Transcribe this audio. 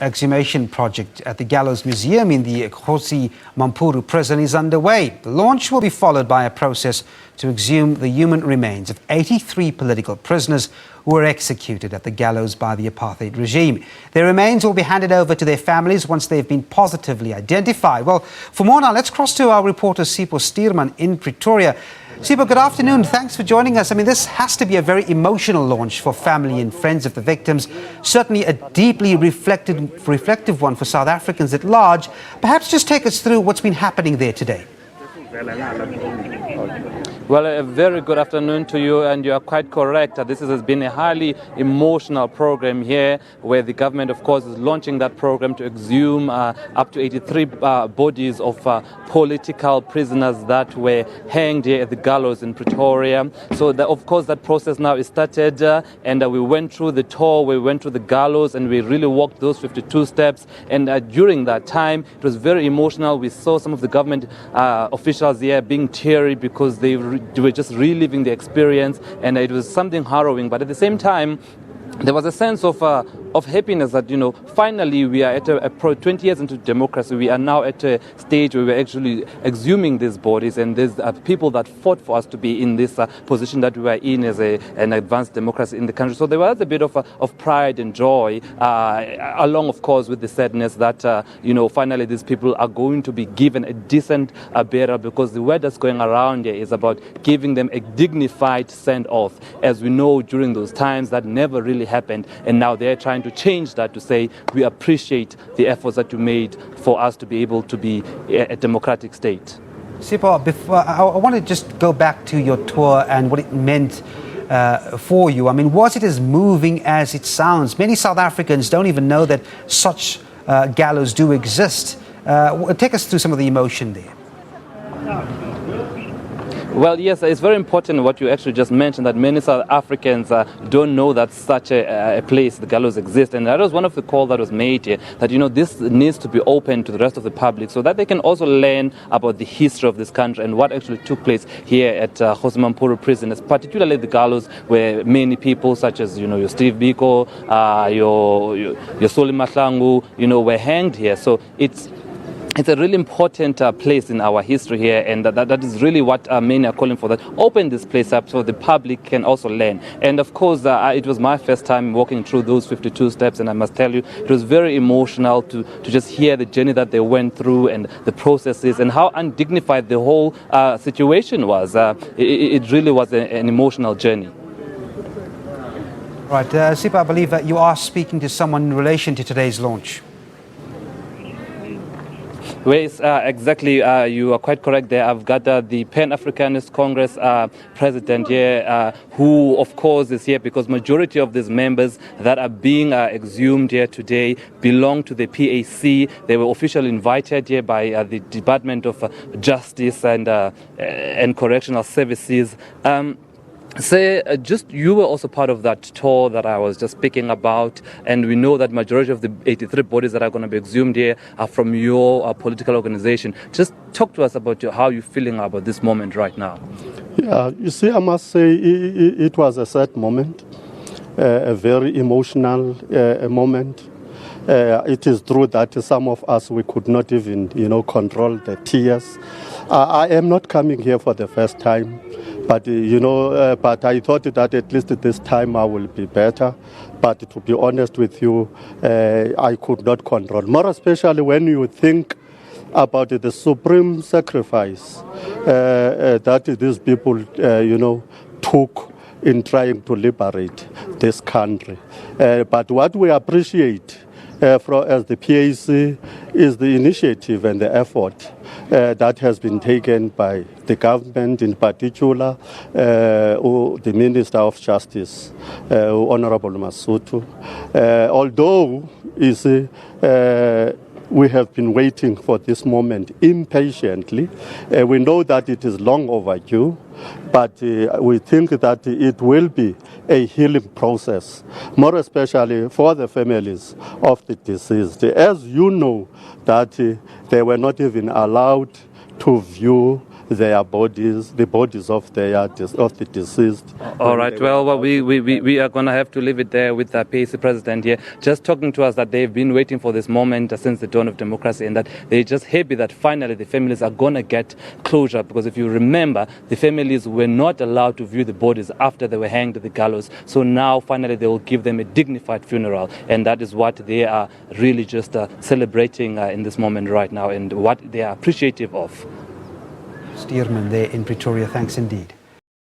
Exhumation Project at the Gallows Museum in the Kgosi Mampuru prison is underway. The launch will be followed by a process to exhume the human remains of 83 political prisoners who were executed at the gallows by the apartheid regime. Their remains will be handed over to their families once they've been positively identified. Well, for more now, let's cross to our reporter Sipho Stuurman in Pretoria. Sipho, good afternoon. Thanks for joining us. I mean, this has to be a very emotional launch for family and friends of the victims. Certainly a deeply reflective one for South Africans at large. Perhaps just take us through what's been happening there today. Well, a very good afternoon to you, and you are quite correct. This has been a highly emotional program here, where the government, of course, is launching that program to exhume up to 83 bodies of political prisoners that were hanged here at the gallows in Pretoria. So, of course, that process now is started, and we went through the tour, we went through the gallows, and we really walked those 52 steps. And during that time, it was very emotional. We saw some of the government officials here being teary because they were just reliving the experience, and it was something harrowing. But at the same time, there was a sense of happiness that, you know, finally we are at 20 years into democracy. We are now at a stage where we're actually exhuming these bodies, and there's people that fought for us to be in this position that we were in as an advanced democracy in the country. So there was a bit of pride and joy, along, of course, with the sadness that, you know, finally these people are going to be given a decent burial, because the word that's going around here is about giving them a dignified send-off. As we know, during those times, that never really happened, and now they're trying to change that to say we appreciate the efforts that you made for us to be able to be a democratic state. Sipho, I want to just go back to your tour and what it meant for you. I mean, was it as moving as it sounds? Many South Africans don't even know that such gallows do exist. Take us through some of the emotion there. Well, yes, it's very important what you actually just mentioned, that many South Africans don't know that such a place, the gallows, exists. And that was one of the calls that was made here, that, you know, this needs to be open to the rest of the public so that they can also learn about the history of this country and what actually took place here at Kgosi Mampuru prison, particularly the gallows, where many people such as, you know, your Steve Biko, your Soli Mahlangu, you know, were hanged here. So it's a really important place in our history here, and that is really what many are calling for, that open this place up so the public can also learn. And of course, it was my first time walking through those 52 steps, and I must tell you, it was very emotional to just hear the journey that they went through and the processes and how undignified the whole situation was. It really was an emotional journey. Right, Sipho, I believe that you are speaking to someone in relation to today's launch. Yes, exactly. You are quite correct there. I've got the Pan-Africanist Congress president here, who, of course, is here because majority of these members that are being exhumed here today belong to the PAC. They were officially invited here by the Department of Justice and Correctional Services. Just you were also part of that tour that I was just speaking about, and we know that majority of the 83 bodies that are going to be exhumed here are from your political organization. Just talk to us about how you're feeling about this moment right now. Yeah, you see, I must say it was a sad moment, a very emotional moment. It is true that some of us, we could not even, you know, control the tears. I am not coming here for the first time. But, you know, but I thought that at least this time I will be better. But to be honest with you, I could not control. More especially when you think about the supreme sacrifice that these people, you know, took in trying to liberate this country. But what we appreciate as the PAC is the initiative and the effort that has been taken by the government, in particular the Minister of Justice, Honorable Masutu. Although we have been waiting for this moment impatiently, we know that it is long overdue, but we think that it will be a healing process, more especially for the families of the deceased. As you know, that they were not even allowed to view their bodies, the bodies of the deceased. All right. Well, we are going to have to leave it there with the PAC president here, just talking to us that they've been waiting for this moment since the dawn of democracy, and that they're just happy that finally the families are going to get closure. Because if you remember, the families were not allowed to view the bodies after they were hanged at the gallows. So now finally they will give them a dignified funeral, and that is what they are really just celebrating in this moment right now, and what they are appreciative of. Stuurman there in Pretoria, thanks indeed.